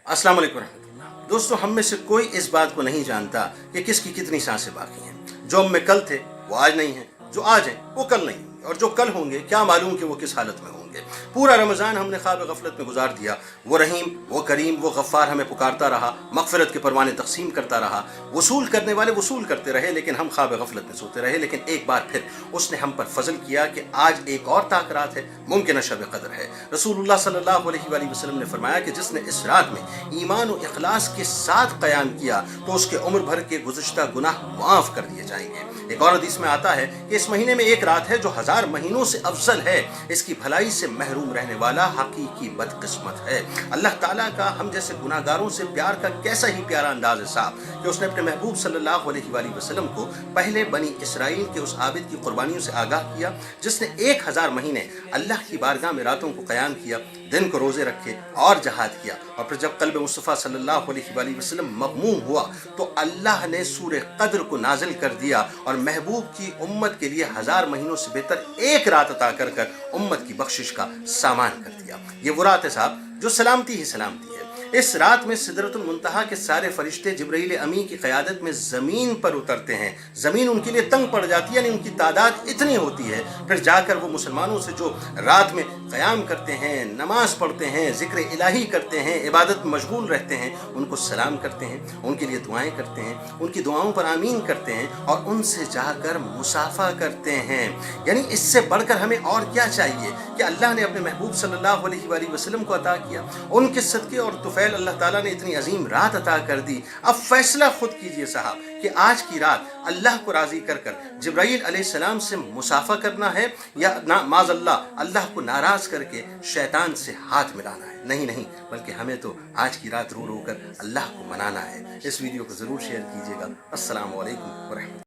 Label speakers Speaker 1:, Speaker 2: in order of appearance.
Speaker 1: अस्सलाम वालेकुम रहमतुल्लाह। दोस्तों, हम में से कोई इस बात को नहीं जानता कि किसकी कितनी सांसें बाकी हैं। जो हम में कल थे वो आज नहीं हैं, जो आज हैं वो कल नहीं होंगे, और जो कल होंगे क्या मालूम कि वो किस हालत में होंगे। पूरा रमज़ान हमने ख्वाब गफलत में गुजार दिया। वो रहीम, वो करीम, वो गफ़ार हमें पुकारता रहा, मग़फ़िरत के परवाने तक़सीम करता रहा, वसूल करने वाले वसूल करते रहे, लेकिन हम ख्वाब गफलत में सोते रहे। लेकिन एक बार फिर उसने हम पर फजल किया कि आज एक और ताक रात है, मुमकिन शब क़द्र है। रसूलुल्लाह सल्लल्लाहु अलैहि वसल्लम ने फरमाया कि जिसने इस रात में ईमान और इखलास के साथ क़याम किया तो उसके उम्र भर के गुज़िश्ता गुनाह माफ़ कर दिए जाएंगे। एक और हदीस में आता है कि इस महीने में एक रात है जो 1000 महीनों से अफजल है। इसकी भलाई से महरूम रहने वाला हकीकी बदकिस्मत है। अल्लाह ताला का हम जैसे गुनाहगारों से प्यार का कैसा ही प्यारा अंदाज है साहब, कि उसने अपने महबूब सल्लल्लाहु अलैहि वसल्लम को पहले बनी इसराइल के उस आबिद की कुर्बानियों से आगाह किया जिसने 1000 महीने अल्लाह की बारगाह में रातों को क़याम किया, दिन को रोज़े रखे और जहाद किया। और फिर जब क़ल्ब मुस्तफ़ा सल्लल्लाहु अलैहि वसल्लम मग़मूम हुआ तो अल्लाह ने सूरे क़द्र को नाजिल कर दिया और महबूब की उम्मत के लिए 1000 महीनों से बेहतर एक रात अता कर कर उम्मत की बख्शिश का सामान कर दिया। ये वो रात है साहब जो सलामती ही सलामती है। इस रात में सिदरतुल मुंतहा के सारे फरिश्ते जिब्राइल अमी की क़यादत में ज़मीन पर उतरते हैं। ज़मीन उनके लिए तंग पड़ जाती है, यानी उनकी तादाद इतनी होती है। फिर जाकर वो मुसलमानों से जो रात में क़याम करते हैं, नमाज पढ़ते हैं, ज़िक्र इलाही करते हैं, इबादत में मशगूल रहते हैं, उनको सलाम करते हैं, उनके लिए दुआएँ करते हैं, उनकी दुआओं पर आमीन करते हैं और उनसे जाकर मुसाफ़ा करते हैं। यानी इससे बढ़कर हमें और क्या चाहिए कि अल्लाह ने अपने महबूब सल्लल्लाहु अलैहि वसल्लम को अता किया। उनके सदक़े और तुफ़ैल अल्लाह ताला ने इतनी अजीम रात अता कर दी। अब फैसला खुद कीजिए साहब कि आज की रात अल्लाह को राज़ी कर कर जिब्राइल अलैहिस्सलाम से मुसाफ़ा करना है या ना माज़अल्लाह अल्लाह को नाराज़ करके शैतान से हाथ मिलाना है। नहीं नहीं, बल्कि हमें तो आज की रात रो रो कर अल्लाह को मनाना है। इस वीडियो को ज़रूर शेयर कीजिएगा। अस्सलामु अलैकुम व रहमतुल्लाह।